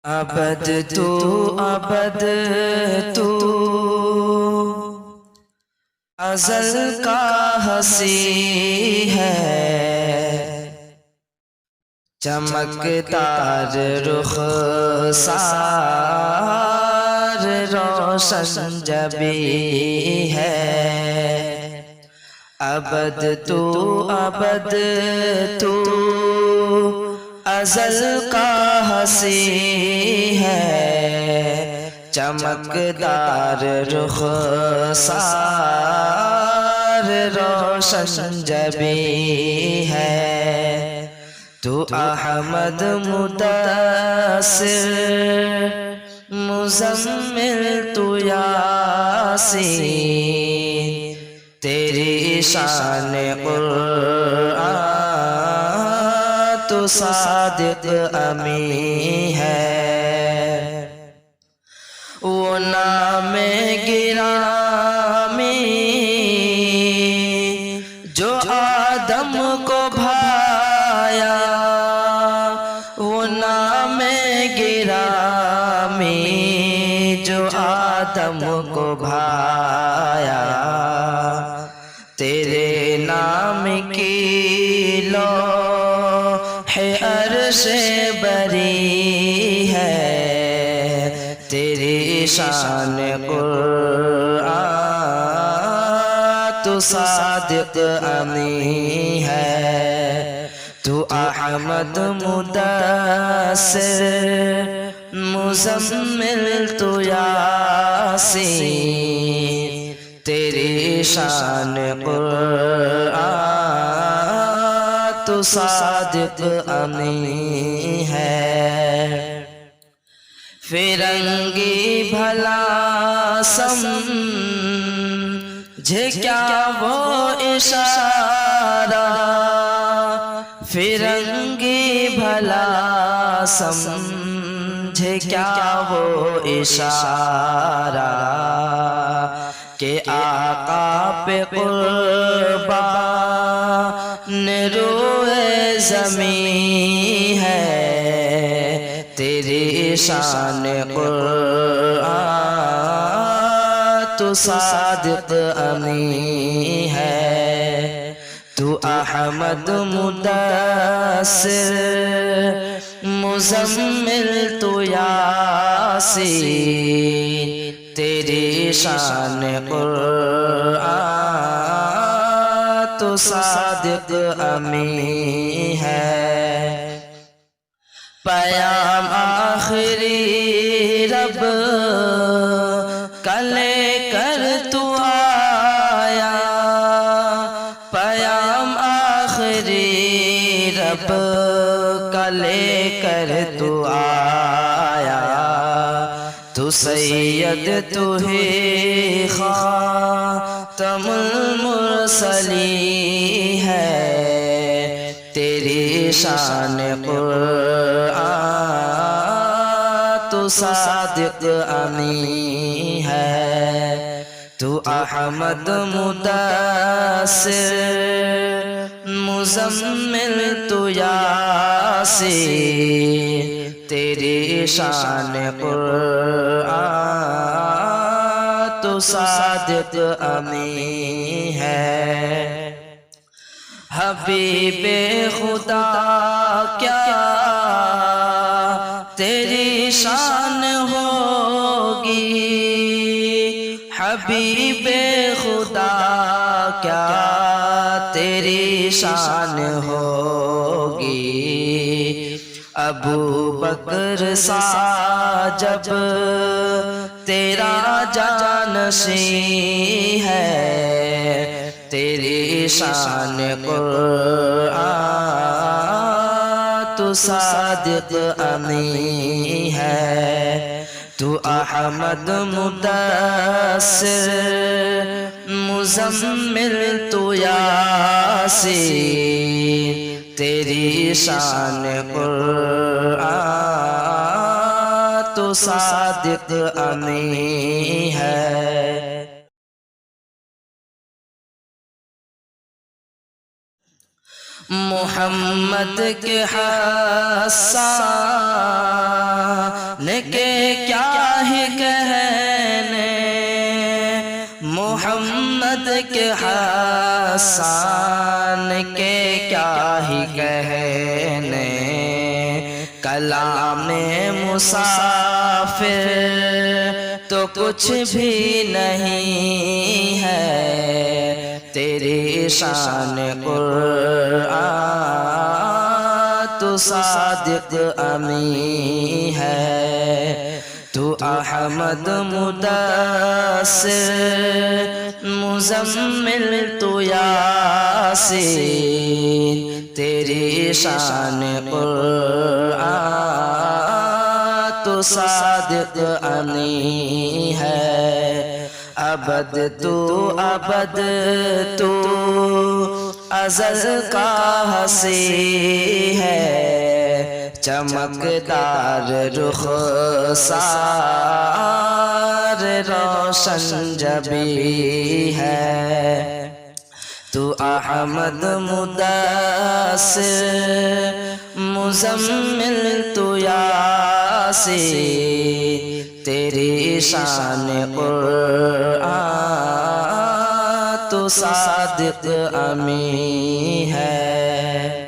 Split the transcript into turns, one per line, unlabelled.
अबद तू अबद तू अज़ल का हसी है, चमकदार रुखसार रोशन जबी है। अबद तू अज़ल का हसी है, चमकदार रुखसार रोशन जबी है। तू अहमद मुदस्सिर मुज़म्मिल तू यासीन, तेरी शान कुरआन तू सादिक अमीन है। वो नाम गिरामी जो आदम को भाया, वो नाम गिरामी जो आदम को भाया। तेरे नाम की लौहे अर्शे बरी है, तेरी शान कुरआन तू सादिक अमीन है। तू अहमद मुदस्सिर मुज़म्मिल तू यासीन, तेरी शान कुरआन तू सादिक अमीन है। फिरंगी भला समझे क्या वो इशारा, फिरंगी भला समझे क्या वो इशारा, के आका पे कुर्बान रोए ज़मीं है, तेरी शान कुरआन तू सादिक अमीन है। तू अहमद मुदस्सिर मुज़म्मिल तू यासीन, तेरी शान कुरआन तू सादिक अमीन है। पयाम आखिरी रब कले कर तू आया, पयाम आखिरी रब कले कर तू आया। तू सैयद तू ही खातमुल मुरसलीन है, तेरी शान कुरआन तू सादिक अमीन है। तू अहमद मुदस्सिर मुज़म्मिल तू यासीन, तेरी शान कुरआन तू सादिक अमीन है। हबीबे खुदा क्या तेरी शान होगी, हबीबे खुदा क्या तेरी शान होगी। अबू बकर सा जब तेरा जानशीं है, तेरी शान कुरआन तू सादिक अमीन है। तू अहमद मुदस्सिर मुज़म्मिल तू यासीन, तेरी शान कुरआन तू सादिक अमीन है। मोहम्मद के हस्सा के क्या ही कहने, मोहम्मद के हसन के क्या ही कहने, कलामे मुसाफिर तो कुछ भी नहीं है, तेरी शान कुरआन तू सादिक अमी है, तू अहमद मुदस्सिर मुज़म्मिल तू यासीन, तेरी शान कुरआन तू सादिक अमी है, अबद तू अज़ल का हसी है, चमकदार रुख़सार रोशन जबी है, तू अहमद मुदस्सिर मुज़म्मिल तू यासीन, तेरी शान कुरआन तू सादिक अमी है।